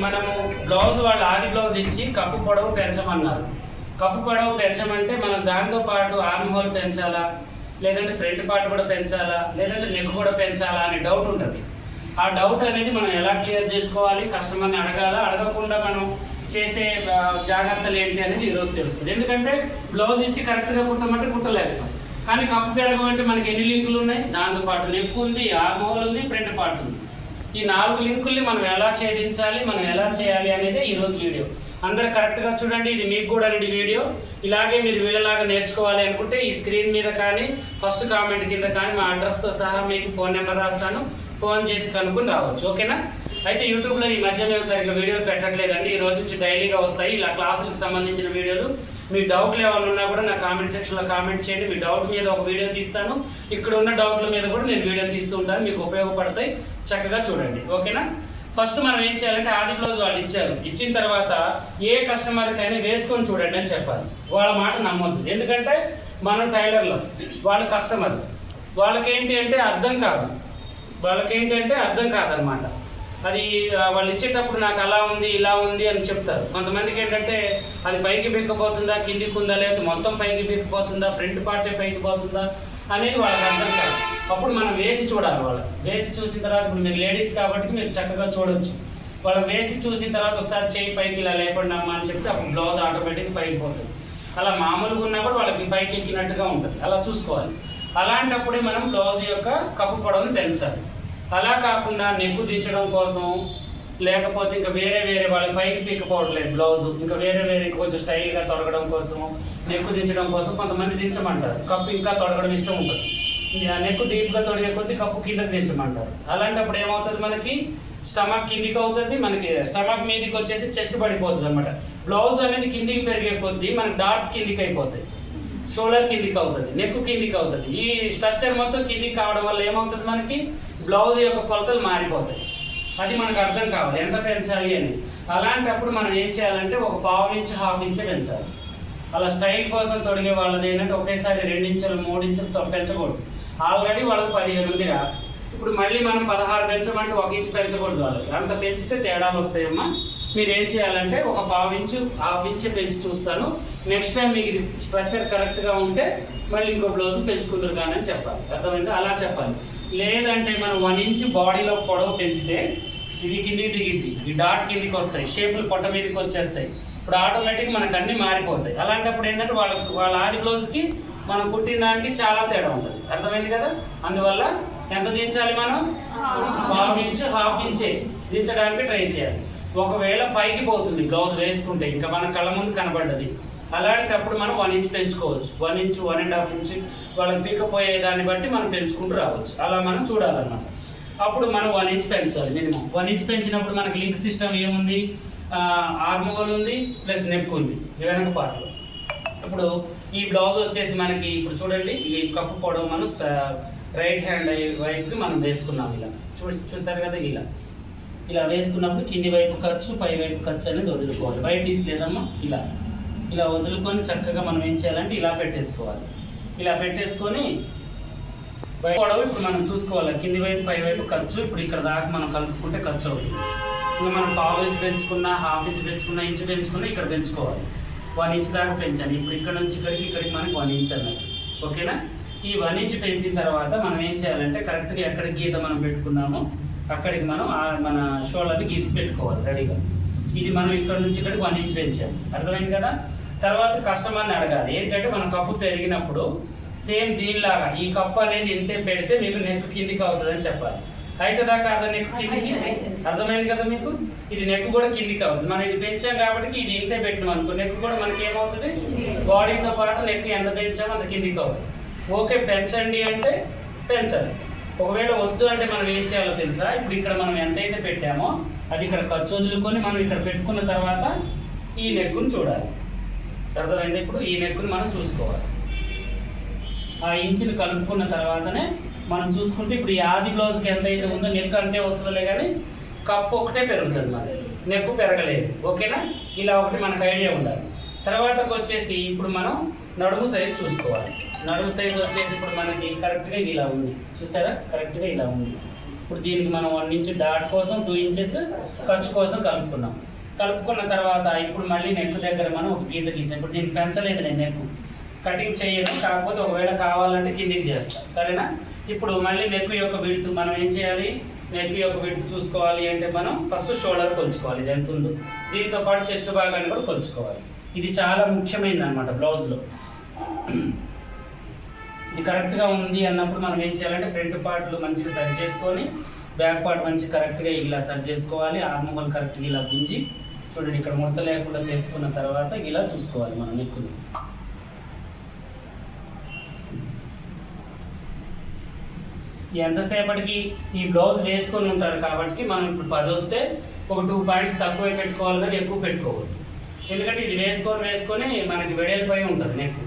మనము బ్లౌజ్ వాళ్ళు ఆది బ్లౌజ్ ఇచ్చి కప్పు పొడవు పెంచమన్నారు. కప్పు పొడవు పెంచమంటే మనం దాంతో పాటు ఆర్మ్ హోల్ పెంచాలా, లేదంటే ఫ్రంట్ పార్ట్ కూడా పెంచాలా, లేదంటే నెక్ కూడా పెంచాలా అనే డౌట్ ఉంటుంది. ఆ డౌట్ అనేది మనం ఎలా క్లియర్ చేసుకోవాలి, కస్టమర్ని అడగాలా, అడగకుండా మనం చేసే జాగ్రత్తలు ఏంటి అనేది ఈరోజు తెలుస్తుంది. ఎందుకంటే బ్లౌజ్ ఇచ్చి కరెక్ట్గా కుట్టమంటే కుట్టలేస్తాం, కానీ కప్పు పెరగమంటే మనకి ఎన్ని లింకులు ఉన్నాయి, దాంతోపాటు నెక్ ఉంది, ఆర్మ్ హోల్ ఉంది, ఫ్రంట్ పార్ట్ ఉంది. ఈ 4 లింకుల్ని మనం ఎలా ఛేదించాలి, మనం ఎలా చేయాలి అనేది ఈరోజు వీడియో. అందరూ కరెక్ట్గా చూడండి. ఇది మీకు కూడా అనేది వీడియో. ఇలాగే మీరు వీళ్ళలాగా నేర్చుకోవాలి అనుకుంటే ఈ స్క్రీన్ మీద కానీ ఫస్ట్ కామెంట్ కింద కానీ మా అడ్రస్తో సహా మీకు ఫోన్ నెంబర్ రాస్తాను, ఫోన్ చేసి కనుక్కొని రావచ్చు. ఓకేనా? అయితే యూట్యూబ్లో ఈ మధ్య మేము సరిగ్గా వీడియోలు పెట్టట్లేదండి. ఈ రోజు నుంచి డైలీగా వస్తాయి ఇలా క్లాసులకు సంబంధించిన వీడియోలు. మీ డౌట్లు ఏమైనా ఉన్నా కూడా నా కామెంట్ సెక్షన్లో కామెంట్ చేయండి. మీ డౌట్ మీద ఒక వీడియో తీస్తాను, ఇక్కడ ఉన్న డౌట్ల మీద కూడా నేను వీడియో తీస్తూ ఉంటాను, మీకు ఉపయోగపడతాయి. చక్కగా చూడండి. ఓకేనా? ఫస్ట్ మనం ఏం చేయాలంటే ఆది బ్లౌజ్ వాళ్ళు ఇచ్చారు, ఇచ్చిన తర్వాత ఏ కస్టమర్కైనా వేసుకొని చూడండి అని చెప్పాలి. వాళ్ళ మాట నమ్మొద్దు. ఎందుకంటే మనం టైలర్లో, వాళ్ళు కస్టమర్, వాళ్ళకేంటి అంటే అర్థం కాదనమాట. అది వాళ్ళు ఇచ్చేటప్పుడు నాకు అలా ఉంది ఇలా ఉంది అని చెప్తారు. కొంతమందికి ఏంటంటే అది పైకి బిక్కపోతుందా, కిందికి ఉందా, లేకపోతే మొత్తం పైకి బిక్కపోతుందా, ఫ్రంట్ పార్టే పైకి పోతుందా అనేది వాళ్ళకి అర్థం కాదు. అప్పుడు మనం వేసి చూడాలి. వాళ్ళకి వేసి చూసిన తర్వాత, ఇప్పుడు మీరు లేడీస్ కాబట్టి మీరు చక్కగా చూడొచ్చు. వాళ్ళకి వేసి చూసిన తర్వాత ఒకసారి చేయి పైకి ఇలా లేపండి అమ్మా అని చెప్తే అప్పుడు బ్లౌజ్ ఆటోమేటిక్గా పైకి పోతుంది. అలా మామూలుగా ఉన్నా కూడా వాళ్ళకి పైకి ఎక్కినట్టుగా ఉంటుంది. అలా చూసుకోవాలి. అలాంటప్పుడే మనం బ్లౌజ్ యొక్క కప్పు పొడవును పెంచాలి. అలా కాకుండా నెక్కు దించడం కోసం, లేకపోతే ఇంకా వేరే వాళ్ళకి పైకి పీకపోవట్లేదు బ్లౌజు, ఇంకా వేరే కొంచెం స్టైల్గా తొడగడం కోసం, నెక్కు దించడం కోసం కొంతమంది దించమంటారు. కప్పు ఇంకా తొడగడం ఇష్టం ఉంటుంది. నెక్కు డీప్గా తొడిగే కొద్దీ కప్పు కిందకి దించమంటారు. అలాంటప్పుడు ఏమవుతుంది, మనకి స్టమక్ కిందికి అవుతుంది, మనకి స్టమక్ మీదకి వచ్చేసి చెస్ట్ పడిపోతుంది అనమాట. బ్లౌజ్ అనేది కిందికి పెరిగే కొద్దీ మనకి డాట్స్ కిందికి అయిపోతాయి, షోల్డర్ కిందికి అవుతుంది, నెక్ కిందికి అవుతుంది. ఈ స్ట్రక్చర్ మొత్తం కిందికి కావడం వల్ల ఏమవుతుంది, మనకి బ్లౌజ్ యొక్క కొలతలు మారిపోతాయి. అది మనకు అర్థం కావాలి ఎంత పెంచాలి అని. అలాంటప్పుడు మనం ఏం చేయాలంటే ఒక 1/2 ఇంచ్ 1/2 ఇంచే పెంచాలి. అలా స్టైల్ కోసం తొడిగే వాళ్ళది ఏంటంటే ఒకేసారి 2 ఇంచులు 3 ఇంచులు పెంచకూడదు. ఆల్రెడీ వాళ్ళకి 15 ఉందిరా, ఇప్పుడు మళ్ళీ మనం 16 పెంచమంటే 1 ఇంచు పెంచకూడదు. వాళ్ళకి అంత పెంచితే తేడాలు వస్తాయమ్మా. మీరు ఏం చేయాలంటే ఒక 1/2 ఇంచు 1/2 ఇంచే పెంచి చూస్తాను, నెక్స్ట్ టైం మీకు ఇది స్ట్రక్చర్ కరెక్ట్గా ఉంటే మళ్ళీ ఇంకో బ్లౌజ్ పెంచుకుందరు కానీ అని చెప్పాలి. అర్థమైందా? అలా చెప్పాలి. లేదంటే మనం 1 ఇంచ్ బాడీలో పొడవు పెంచితే ఇది కిందికి దిగిద్ది, ఈ డాట్ కిందికి వస్తాయి, షేపులు పొట్ట మీదకి వచ్చేస్తాయి. ఇప్పుడు ఆటోమేటిక్గా మనకు అన్నీ మారిపోతాయి. అలాంటప్పుడు ఏంటంటే వాళ్ళ ఆది బ్లౌజ్కి మనం కుట్టిన దానికి చాలా తేడా ఉంటుంది. అర్థమైంది కదా? అందువల్ల ఎంత దించాలి, మనం 1/2 ఇంచ్ 1/2 ఇంచే దించడానికి ట్రై చేయాలి. ఒకవేళ పైకి పోతుంది బ్లౌజ్ వేసుకుంటే, ఇంకా మన కళ్ళ ముందు కనబడ్డది, అలాంటప్పుడు మనం 1 ఇంచ్ పెంచుకోవచ్చు. 1 ఇంచ్ 1.5 ఇంచ్ వాళ్ళకి పీకపోయే దాన్ని బట్టి మనం పెంచుకుంటూ రావచ్చు. అలా మనం చూడాలన్నమాట. అప్పుడు మనం 1 ఇంచ్ పెంచాలి మినిమం. 1 ఇంచ్ పెంచినప్పుడు మనకి లింక్ సిస్టమ్ ఏముంది, ఆర్మ్ హోల్ ఉంది, ప్లస్ నెక్ ఉంది వెనక పార్ట్లో. ఇప్పుడు ఈ బ్లౌజ్ వచ్చేసి మనకి ఇప్పుడు చూడండి, ఈ కప్పు పొడవు మనం రైట్ హ్యాండ్ వైపుకి మనం వేసుకున్నాం. ఇలా చూసారు కదా, ఇలా వేసుకున్నప్పుడు కింది వైపు ఖర్చు, పై వైపు ఖర్చు అనేది వదులుకోవాలి. బయట తీసలేదమ్మా, ఇలా వదులుకొని చక్కగా మనం ఏం చేయాలంటే ఇలా పెట్టేసుకోవాలి. ఇలా పెట్టేసుకొని పొడవు ఇప్పుడు మనం చూసుకోవాలి, కింది వైపు పై వైపు ఖర్చు. ఇప్పుడు ఇక్కడ దాకా మనం కలుపుకుంటే ఖర్చు అవుతుంది. ఇంకా మనం 1/2 ఇంచ్ పెంచుకున్నా, 1/2 ఇంచ్ పెంచుకున్నా, ఇంచు పెంచుకున్నా ఇక్కడ పెంచుకోవాలి. 1 ఇంచ్ దాకా పెంచాలి. ఇప్పుడు ఇక్కడ నుంచి ఇక్కడికి మనకి 1 ఇంచ్ అన్నది. ఓకేనా? ఈ 1 ఇంచ్ పెంచిన తర్వాత మనం ఏం చేయాలంటే కరెక్ట్గా ఎక్కడ గీత మనం పెట్టుకున్నామో అక్కడికి మనం మన షోల్డర్ని గీసి పెట్టుకోవాలి రెడీగా. ఇది మనం ఇక్కడ నుంచి ఇక్కడికి 1 ఇంచ్ పెంచాలి. అర్థమైంది కదా? తర్వాత కస్టమర్ని అడగాలి ఏంటంటే మన కప్పు పెరిగినప్పుడు సేమ్ దీనిలాగా ఈ కప్పు అనేది ఇంతే పెడితే మీకు నెక్ కిందికి అవుతుందని చెప్పాలి. అవుతుందా కాదా నెక్ కిందికి? అర్థమైంది కదా మీకు? ఇది నెక్ కూడా కిందికి అవుతుంది. మనం ఇది పెంచాం కాబట్టి ఇది ఇంతే పెట్టినాం అనుకో, నెక్ కూడా మనకి ఏమవుతుంది, బాడీతో పాటు నెక్ ఎంత పెంచామో అంత కిందికి అవుతుంది. ఓకే పెంచండి అంటే పెంచాలి. ఒకవేళ వద్దు అంటే మనం ఏం చేయాలో తెలుసా? ఇప్పుడు ఇక్కడ మనం ఎంతైతే పెట్టామో అది ఇక్కడ ఖర్చు వదులుకొని మనం ఇక్కడ పెట్టుకున్న తర్వాత ఈ నెక్కుని చూడాలి. అర్థమైంది? ఇప్పుడు ఈ నెక్కుని మనం చూసుకోవాలి. ఆ ఇంచుని కలుపుకున్న తర్వాతనే మనం చూసుకుంటే ఇప్పుడు ఈ ఆది బ్లౌజ్కి ఎంతైతే ఉందో నెక్ అంతే వస్తుందిలే, కానీ కప్పు ఒకటే పెరుగుతుంది, మరి నెక్కు పెరగలేదు. ఓకేనా? ఇలా ఒకటి మనకు ఐడియా ఉండాలి. తర్వాతకు వచ్చేసి ఇప్పుడు మనం నడుము సైజు చూసుకోవాలి. నడుము సైజు వచ్చేసి ఇప్పుడు మనకి కరెక్ట్గా ఇలా ఉంది, చూసారా? కరెక్ట్గా ఇలా ఉంది. ఇప్పుడు దీనికి మనం 1 ఇంచ్ డాట్ కోసం 2 ఇంచెస్ ఖర్చు కోసం కలుపుకున్నాం. కలుపుకున్న తర్వాత ఇప్పుడు మళ్ళీ నెక్ దగ్గర మనం ఒక గీత గీసాం. ఇప్పుడు దీనికి పెంచలేదు నేను నెక్ కటింగ్ చేయను, కాకపోతే ఒకవేళ కావాలంటే కిందికి చేస్తాను, సరేనా. ఇప్పుడు మళ్ళీ నెక్ యొక్క విడ్త్ మనం ఏం చేయాలి, నెక్ యొక్క విడ్త్ చూసుకోవాలి అంటే మనం ఫస్ట్ షోల్డర్ కొలుచుకోవాలి, ఇది ఎంత ఉందో. దీంతో పాటు చెస్ట్ భాగాన్ని కూడా కొలుచుకోవాలి. ఇది చాలా ముఖ్యమైనది అనమాట బ్లౌజ్లో. ఇది కరెక్ట్గా ఉంది అన్నప్పుడు మనం ఏం చేయాలంటే ఫ్రంట్ పార్ట్లు మంచిగా సరి చేసుకొని బ్యాక్ పార్ట్ మంచి కరెక్ట్గా ఇలా సరి చేసుకోవాలి. ఆర్మ్ హోల్ కరెక్ట్గా ఇలా గుంజి చూడండి, ఇక్కడ ముడత లేకుండా చేసుకున్న తర్వాత ఇలా చూసుకోవాలి మనం నెక్కుని. ఎంతసేపటికి ఈ బ్లౌజ్ వేసుకొని ఉంటారు కాబట్టి మనం ఇప్పుడు 10 వస్తే ఒక 2 పాయింట్స్ తక్కువ పెట్టుకోవాలి కానీ ఎక్కువ పెట్టుకోకూడదు. ఎందుకంటే ఇది వేసుకొని మనకి వెడల్పోయి ఉంటుంది నెక్.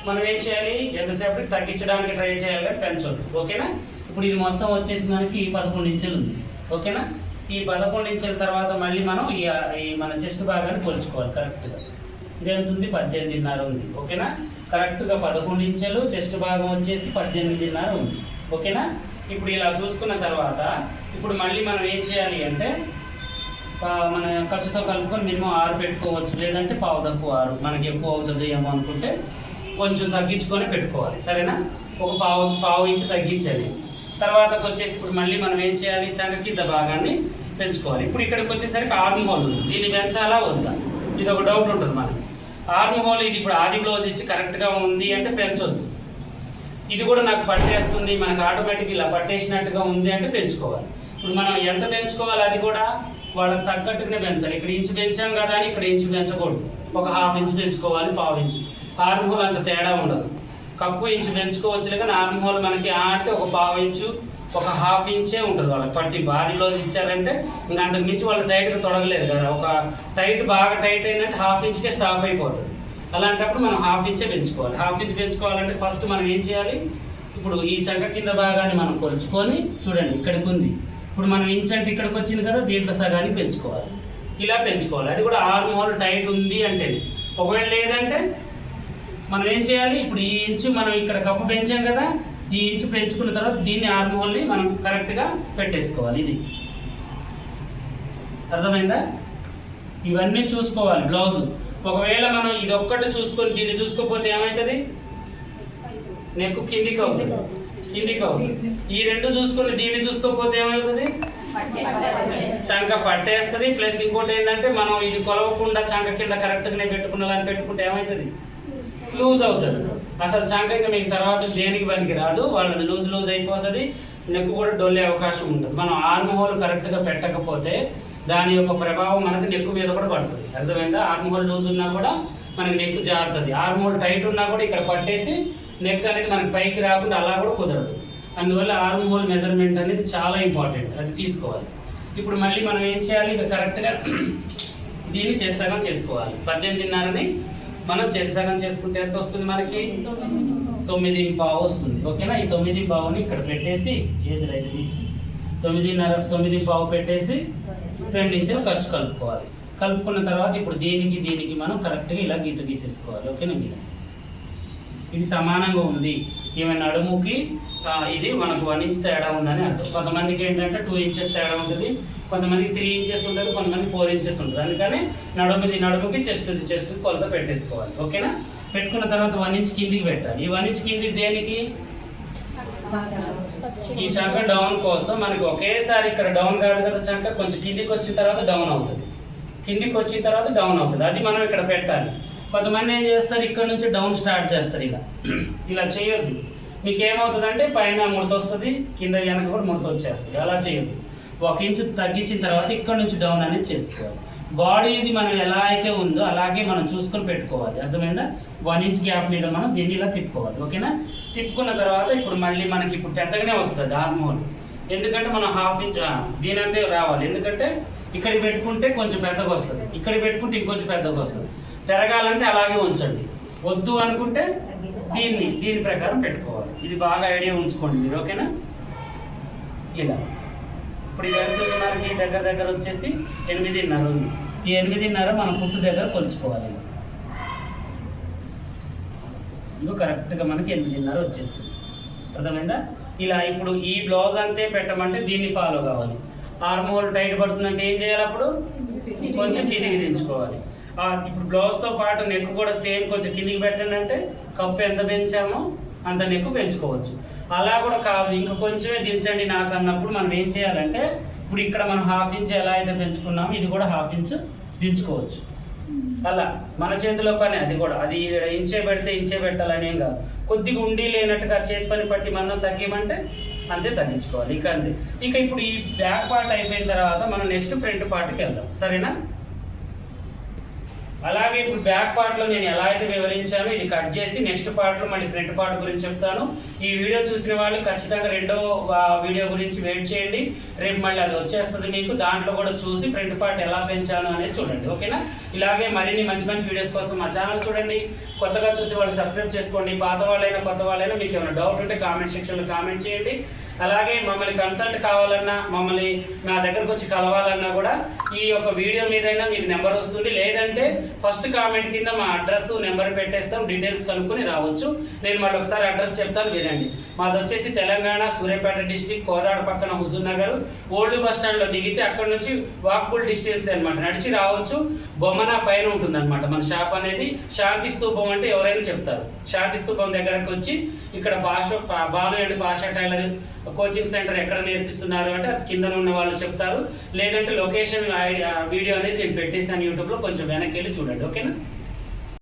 మనం ఏం చేయాలి, ఎంతసేపటికి తగ్గించడానికి ట్రై చేయాలి కానీ పెంచొద్దు, ఓకేనా. ఇప్పుడు ఇది మొత్తం వచ్చేసి మనకి 11 ఇంచులు ఉంది, ఓకేనా. ఈ 11 ఇంచుల తర్వాత మళ్ళీ మనం ఈ మన చెస్ట్ భాగాన్ని కొలుచుకోవాలి కరెక్ట్గా. ఇది ఎంత ఉంది, 18.5 ఉంది, ఓకేనా. కరెక్ట్గా 11 ఇంచులు, చెస్ట్ భాగం వచ్చేసి 18.5 ఉంది, ఓకేనా. ఇప్పుడు ఇలా చూసుకున్న తర్వాత ఇప్పుడు మళ్ళీ మనం ఏం చేయాలి అంటే మన ఖర్చుతో కలుపుకొని మినిమం 6 పెట్టుకోవచ్చు, లేదంటే పావు తక్కువ 6 మనకి ఎక్కువ అవుతుంది ఏమో అనుకుంటే కొంచెం తగ్గించుకొని పెట్టుకోవాలి, సరేనా. ఒక పావు ఇంచు తగ్గించాలి. తర్వాతకు వచ్చేసి ఇప్పుడు మళ్ళీ మనం ఏం చేయాలి, చంక కింద భాగాన్ని పెంచుకోవాలి. ఇప్పుడు ఇక్కడికి వచ్చేసరికి ఆర్మ్ హోల్ ఉంది, దీన్ని పెంచాలా వద్దా, ఇది ఒక డౌట్ ఉంటుంది మనకి. ఆర్మ్ హోల్ ఇది ఇప్పుడు ఆది బ్లౌజ్ ఇచ్చి కరెక్ట్గా ఉంది అంటే పెంచొద్దు. ఇది కూడా నాకు పట్టేస్తుంది, మనకు ఆటోమేటిక్ ఇలా పట్టేసినట్టుగా ఉంది అంటే పెంచుకోవాలి. ఇప్పుడు మనం ఎంత పెంచుకోవాలి అది కూడా వాళ్ళకి తగ్గట్టుగానే పెంచాలి. ఇక్కడ ఇంచు పెంచాం కదా అని ఇక్కడ ఇంచు పెంచకూడదు, ఒక ½ ఇంచు పెంచుకోవాలి, పావు ఇంచు. ఆర్మ్ హోల్ అంత తేడా ఉండదు, కప్పు ఇంచు పెంచుకోవచ్చులే కానీ ఆర్మ్ హోల్ మనకి అంటే ఒక పావు ఇంచు, ఒక ½ ఇంచే ఉంటుంది వాళ్ళకి పట్టి. బాడీలో ఇచ్చారంటే ఇంకా అంతకు మించి వాళ్ళు టైట్గా తొడగలేదు కదా, ఒక బాగా టైట్ అయిందంటే ½ ఇంచుకే స్టాప్ అయిపోతుంది. అలాంటప్పుడు మనం ½ ఇంచే పెంచుకోవాలి. ½ ఇంచ్ పెంచుకోవాలంటే ఫస్ట్ మనం ఏం చేయాలి, ఇప్పుడు ఈ చంక కింద భాగాన్ని మనం కొలుచుకొని చూడండి ఇక్కడికి ఉంది. ఇప్పుడు మనం ఇంచ్ అంటే ఇక్కడికి వచ్చింది కదా, దీంట్లో సగాన్ని పెంచుకోవాలి, ఇలా పెంచుకోవాలి. అది కూడా ఆర్మ్ హోల్ టైట్ ఉంది అంటే. ఒకవేళ లేదంటే మనం ఏం చేయాలి, ఇప్పుడు ఈ ఇంచు మనం ఇక్కడ కప్పు పెంచాం కదా, ఈ ఇంచు పెంచుకున్న తర్వాత దీన్ని ఆర్మ్ హోల్ని మనం కరెక్ట్గా పెట్టేసుకోవాలి. ఇది అర్థమైందా. ఇవన్నీ చూసుకోవాలి బ్లౌజు. ఒకవేళ మనం ఇది ఒక్కటి చూసుకొని దీన్ని చూసుకోకపోతే ఏమవుతుంది, నెక్ కిందికి అవుతుంది. ఈ రెండు చూసుకొని దీన్ని చూసుకోకపోతే ఏమవుతుంది, చంక పట్టేస్తుంది. ప్లస్ ఇంకోటి ఏంటంటే మనం ఇది కొలవకుండా చంక కింద కరెక్ట్గానే పెట్టుకున్నాలని పెట్టుకుంటే ఏమవుతుంది, లూజ్ అవుతుంది. అసలు చంక ఇంకా మీకు తర్వాత దేనికి పనికి రాదు, వాళ్ళది లూజ్ అయిపోతుంది, నెక్ కూడా డొల్లే అవకాశం ఉంటుంది. మనం ఆర్మ్ హోల్ కరెక్ట్గా పెట్టకపోతే దాని యొక్క ప్రభావం మనకి నెక్ మీద కూడా పడుతుంది, అర్థమైందా. ఆర్మ్ హోల్ లూజ్ ఉన్నా కూడా మనకి నెక్ జారుతుంది, ఆర్మ్ హోల్ టైట్ ఉన్నా కూడా ఇక్కడ పట్టేసి నెక్ అనేది మనకి పైకి రాకుండా అలా కూడా కుదరదు. అందువల్ల ఆర్మ్ హోల్ మెజర్మెంట్ అనేది చాలా ఇంపార్టెంట్, అది తీసుకోవాలి. ఇప్పుడు మళ్ళీ మనం ఏం చేయాలి, ఇక కరెక్ట్గా దీన్ని చెరిసగం చేసుకోవాలి. 18.5ని మనం చెరిసగం చేసుకుంటే ఎంత వస్తుంది మనకి, 9.5 వస్తుంది, ఓకేనా. ఈ 9.5ని ఇక్కడ పెట్టేసి ఏజ్లో అయితే తీసి 9.5 పెట్టేసి 2 ఇంచులు ఖర్చు కలుపుకోవాలి. కలుపుకున్న తర్వాత ఇప్పుడు దీనికి మనం కరెక్ట్గా ఇలా గీత గీసేసుకోవాలి, ఓకేనా. ఇది సమానంగా ఉంది, ఈమె నడుముకి ఇది మనకు 1 ఇంచ్ తేడా ఉందని అర్థం. కొంతమందికి ఏంటంటే 2 ఇంచెస్ తేడా ఉంటుంది, కొంతమందికి 3 ఇంచెస్ ఉంటుంది, కొంతమంది 4 ఇంచెస్ ఉంటుంది. అందుకని నడుముకి చెస్ట్ కొలత పెట్టేసుకోవాలి, ఓకేనా. పెట్టుకున్న తర్వాత 1 ఇంచ్ కిందికి పెట్టాలి. ఈ 1 ఇంచ్ కింది దేనికి, ఈ చంక డౌన్ కోసం. మనకి ఒకేసారి ఇక్కడ డౌన్ కాదు కదా చంక, కొంచెం కిందికి వచ్చిన తర్వాత డౌన్ అవుతుంది, అది మనం ఇక్కడ పెట్టాలి. కొంతమంది ఏం చేస్తారు, ఇక్కడ నుంచి డౌన్ స్టార్ట్ చేస్తారు, ఇలా చేయొద్దు. మీకు ఏమవుతుందంటే పైన ముడత వస్తుంది, కింద వెనక కూడా ముడత వచ్చేస్తుంది. అలా చేయొద్దు. 1 ఇంచు తగ్గించిన తర్వాత ఇక్కడ నుంచి డౌన్ అనేది చేసుకోవాలి. బాడీ ఇది మనం ఎలా అయితే ఉందో అలాగే మనం చూసుకొని పెట్టుకోవాలి, అర్థమైందా. 1 ఇంచ్ గ్యాప్ మీద మనం దీన్ని ఇలా తిప్పుకోవాలి, ఓకేనా. తిప్పుకున్న తర్వాత ఇప్పుడు మళ్ళీ మనకి ఇప్పుడు పెద్దగానే వస్తుంది ఆర్మ్ హోల్, ఎందుకంటే మనం ½ ఇంచ్ దీని అంతే రావాలి. ఎందుకంటే ఇక్కడికి పెట్టుకుంటే కొంచెం పెద్దగా వస్తుంది, ఇక్కడికి పెట్టుకుంటే ఇంకొంచెం పెద్దగా వస్తుంది. పెరగాలంటే అలాగే ఉంచండి, వద్దు అనుకుంటే దీని ప్రకారం పెట్టుకోవాలి. ఇది బాగా ఐడియా ఉంచుకోండి మీరు, ఓకేనా. ఇలా ఇప్పుడు ఇది ఎంత మనకి దగ్గర వచ్చేసి 8.5 ఉంది. ఈ 8.5 మనం కుట్టు దగ్గర కొలుచుకోవాలి. ఇది కరెక్ట్గా మనకి 8.5 వచ్చేస్తుంది, అర్థమైందా. ఇలా ఇప్పుడు ఈ బ్లౌజ్ అంతే పెట్టమంటే దీన్ని ఫాలో కావాలి. ఆర్మ్ హోల్ టైట్ పడుతుందంటే ఏం చేయాలి? అప్పుడు కొంచెం కిందికి దించుకోవాలి. ఇప్పుడు బ్లౌజ్తో పాటు నెక్ కూడా సేమ్ కొంచెం కిందికి పెట్టండి అంటే కప్పు ఎంత పెంచామో అంత నెక్ పెంచుకోవచ్చు. అలా కూడా కాదు ఇంకా కొంచెమే దించండి నాకు అన్నప్పుడు మనం ఏం చేయాలంటే ఇప్పుడు ఇక్కడ మనం 1/2 ఇంచ్ ఎలా అయితే పెంచుకున్నామో ఇది కూడా 1/2 ఇంచ్ దించుకోవచ్చు. అలా మన చేతిలో పని అది కూడా. అది ఇంచే పెడితే ఇంచే పెట్టాలనేం కాదు. కొద్దిగా ఉండి లేనట్టుగా చేతి పని పట్టి మనం తగ్గిమంటే అంతే తగ్గించుకోవాలి. ఇక అంతే. ఇక ఇప్పుడు ఈ బ్యాక్ పార్ట్ అయిపోయిన తర్వాత మనం నెక్స్ట్ ఫ్రంట్ పార్ట్కి వెళ్దాం. సరేనా? అలాగే ఇప్పుడు బ్యాక్ పార్ట్లో నేను ఎలా అయితే వివరించానో ఇది కట్ చేసి నెక్స్ట్ పార్ట్లో మళ్ళీ ఫ్రంట్ పార్ట్ గురించి చెప్తాను. ఈ వీడియో చూసిన వాళ్ళు ఖచ్చితంగా రెండో వీడియో గురించి వెయిట్ చేయండి. రేపు మళ్ళీ అది వచ్చేస్తుంది మీకు. దాంట్లో కూడా చూసి ఫ్రంట్ పార్ట్ ఎలా పెంచాను అనేది చూడండి. ఓకేనా? ఇలాగే మరిన్ని మంచి మంచి వీడియోస్ కోసం మా ఛానల్ చూడండి. కొత్తగా చూసి వాళ్ళు సబ్స్క్రైబ్ చేసుకోండి. పాత వాళ్ళైనా కొత్త వాళ్ళైనా మీకు ఏమైనా డౌట్ ఉంటే కామెంట్ సెక్షన్లో కామెంట్ చేయండి. అలాగే మమ్మల్ని కన్సల్ట్ కావాలన్నా మమ్మల్ని నా దగ్గరకు వచ్చి కలవాలన్నా కూడా ఈ యొక్క వీడియో మీదైనా మీకు నెంబర్ వస్తుంది. లేదంటే ఫస్ట్ కామెంట్ కింద మా అడ్రస్ నెంబర్ పెట్టేస్తాం. డీటెయిల్స్ కనుక్కొని రావచ్చు. నేను మళ్ళీ ఒకసారి అడ్రస్ చెప్తాను వినండి. మాది వచ్చేసి తెలంగాణ సూర్యాపేట డిస్టిక్ కోదాడ పక్కన హుజూర్ నగర్ ఓల్డ్ బస్ స్టాండ్లో దిగితే అక్కడ నుంచి వాక్బుల్ డిస్టెన్స్ అనమాట. నడిచి రావచ్చు. బొమ్మన పైన ఉంటుంది అనమాట మన షాప్ అనేది. శాంతి స్తూపం అంటే ఎవరైనా చెప్తారు. శాంతి స్తూపం దగ్గరకు వచ్చి ఇక్కడ బాలు అండ్ భాష టైలర్ కోచింగ్ సెంటర్ ఎక్కడ నేర్పిస్తున్నారు అంటే అది కింద ఉన్న వాళ్ళు చెప్తారు. లేదంటే లొకేషన్ వీడియో అనేది నేను పెట్టేసాను యూట్యూబ్లో. కొంచెం వెనక్కి వెళ్ళి చూడండి. ఓకేనా?